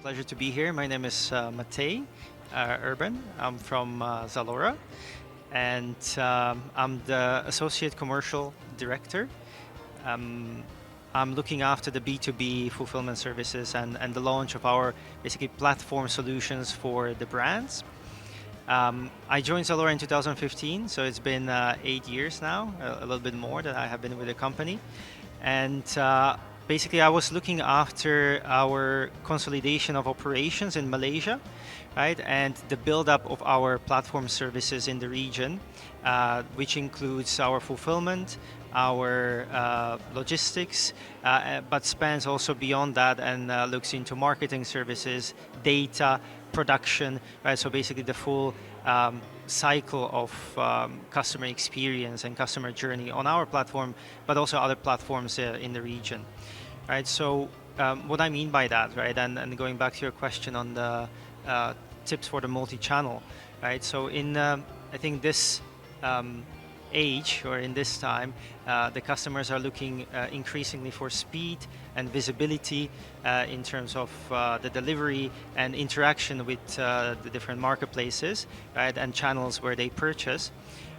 Pleasure to be here. My name is Matej Urban. I'm from ZALORA, and I'm the Associate Commercial Director. Um, I'm looking after the B2B fulfillment services and the launch of our basically platform solutions for the brands. I joined ZALORA in 2015, so it's been 8 years now, a little bit more that I have been with the company. And basically, I was looking after our consolidation of operations in Malaysia, right, and the build-up of our platform services in the region, which includes our fulfillment, our logistics, but spans also beyond that and looks into marketing services, data, production, right? So basically, the full cycle of customer experience and customer journey on our platform, but also other platforms in the region, right? So what I mean by that, right, and going back to your question on the tips for the multi-channel, right? So in I think this age or in this time, the customers are looking increasingly for speed and visibility in terms of the delivery and interaction with the different marketplaces, right, and channels where they purchase,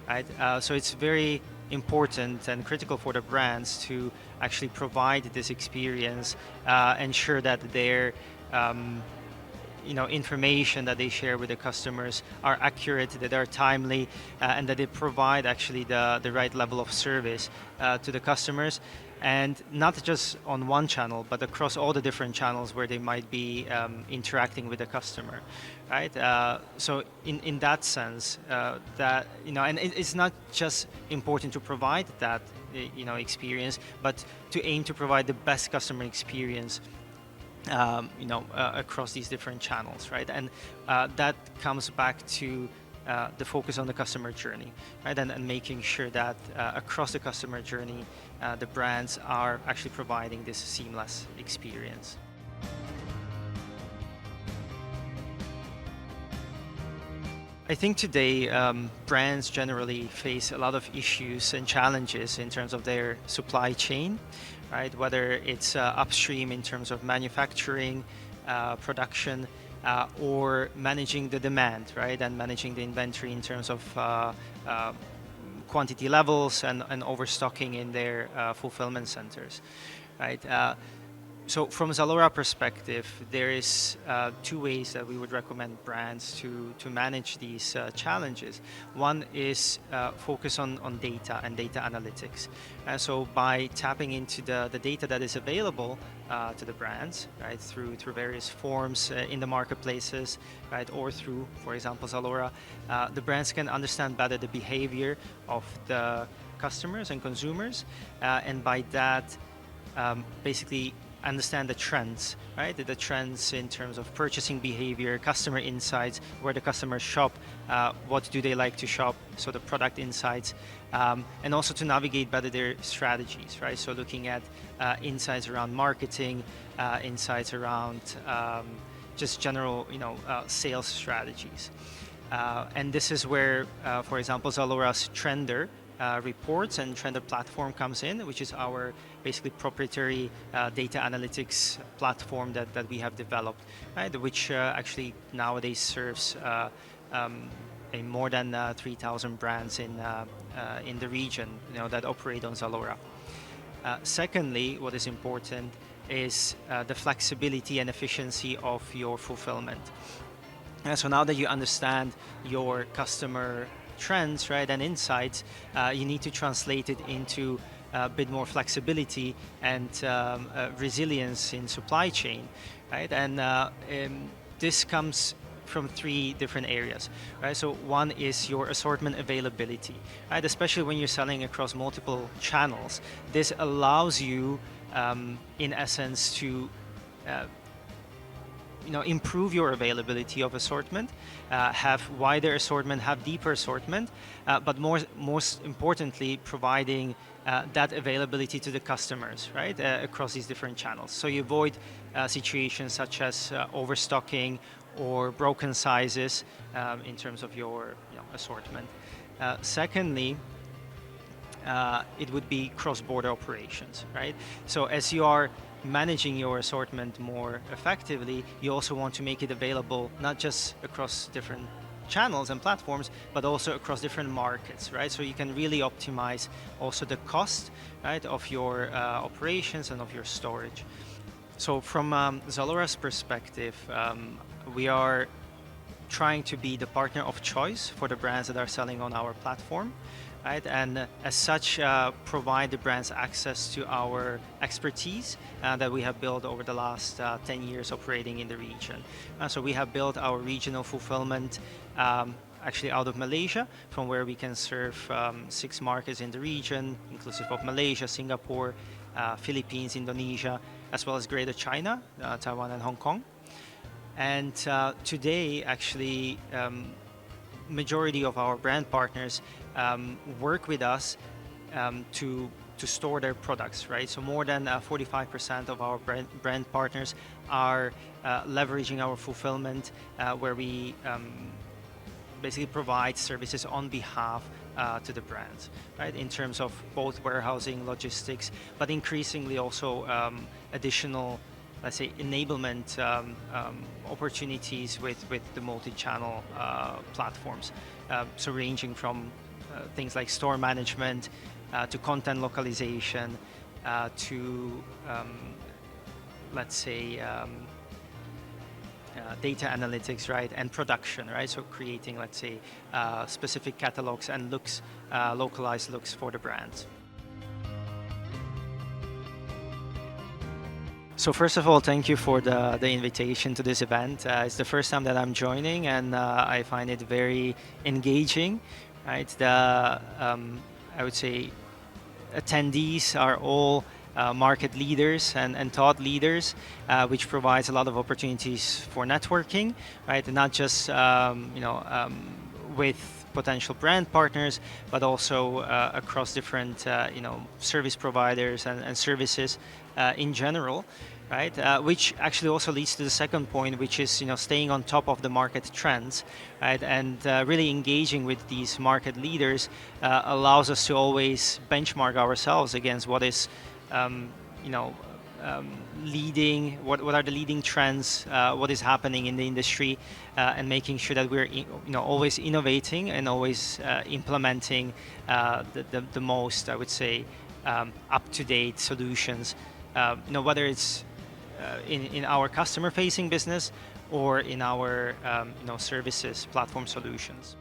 right. So it's very important and critical for the brands to actually provide this experience, ensure that their information that they share with the customers are accurate, that are timely, and that they provide actually the right level of service to the customers, and not just on one channel, but across all the different channels where they might be interacting with the customer, right? So in that sense, that and it's not just important to provide that experience, but to aim to provide the best customer experience across these different channels, right? And that comes back to the focus on the customer journey, right? And making sure that across the customer journey, the brands are actually providing this seamless experience. I think today brands generally face a lot of issues and challenges in terms of their supply chain, right? Whether it's upstream in terms of manufacturing, production, or managing the demand, right? And managing the inventory in terms of quantity levels and overstocking in their fulfillment centers, right? So from ZALORA perspective, there is two ways that we would recommend brands to manage these challenges. One is focus on data and data analytics. And so by tapping into the data that is available to the brands, right, through various forms in the marketplaces, right, or through, for example, ZALORA, the brands can understand better the behavior of the customers and consumers, and by that, basically understand the trends, right? The trends in terms of purchasing behavior, customer insights, where the customers shop, what do they like to shop, so the product insights, and also to navigate better their strategies, right? So looking at insights around marketing, insights around just general, sales strategies. And this is where, for example, ZALORA's Trender reports and Trender platform comes in, which is our basically proprietary data analytics platform that we have developed, right? Which actually nowadays serves more than 3,000 brands in the region, that operate on ZALORA. Secondly, what is important is the flexibility and efficiency of your fulfillment. So now that you understand your customer trends, right, and insights, you need to translate it into a bit more flexibility and resilience in supply chain, right? And this comes from three different areas, right? So one is your assortment availability, right? Especially when you're selling across multiple channels, this allows you, in essence, to improve your availability of assortment, have wider assortment, have deeper assortment, but most importantly, providing that availability to the customers, right, across these different channels. So you avoid situations such as overstocking or broken sizes in terms of your assortment. Secondly, it would be cross-border operations, right? So as you are managing your assortment more effectively, you also want to make it available not just across different channels and platforms, but also across different markets, right? So you can really optimize also the cost, right, of your operations and of your storage. So from ZALORA's perspective, we are trying to be the partner of choice for the brands that are selling on our platform, right? And as such, provide the brands access to our expertise that we have built over the last 10 years operating in the region. So we have built our regional fulfillment actually out of Malaysia, from where we can serve 6 markets in the region, inclusive of Malaysia, Singapore, Philippines, Indonesia, as well as Greater China, Taiwan and Hong Kong. And today, actually, majority of our brand partners work with us to store their products, right? So more than 45% of our brand partners are leveraging our fulfillment, where we basically provide services on behalf to the brands, right? In terms of both warehousing, logistics, but increasingly also additional, let's say, enablement opportunities with the multi-channel platforms. So ranging from things like store management to content localization to, let's say, data analytics, right, and production, right? So creating, let's say, specific catalogs and looks, localized looks for the brands. So first of all, thank you for the invitation to this event. It's the first time that I'm joining, and I find it very engaging, right? I would say attendees are all market leaders and thought leaders, which provides a lot of opportunities for networking, right? And not just with potential brand partners, but also across different service providers and services in general, right? Which actually also leads to the second point, which is staying on top of the market trends, right? And really engaging with these market leaders allows us to always benchmark ourselves against what is leading, what are the leading trends, what is happening in the industry, and making sure that we're always innovating and always implementing the most, I would say, up-to-date solutions, whether it's in our customer-facing business or in our services platform solutions.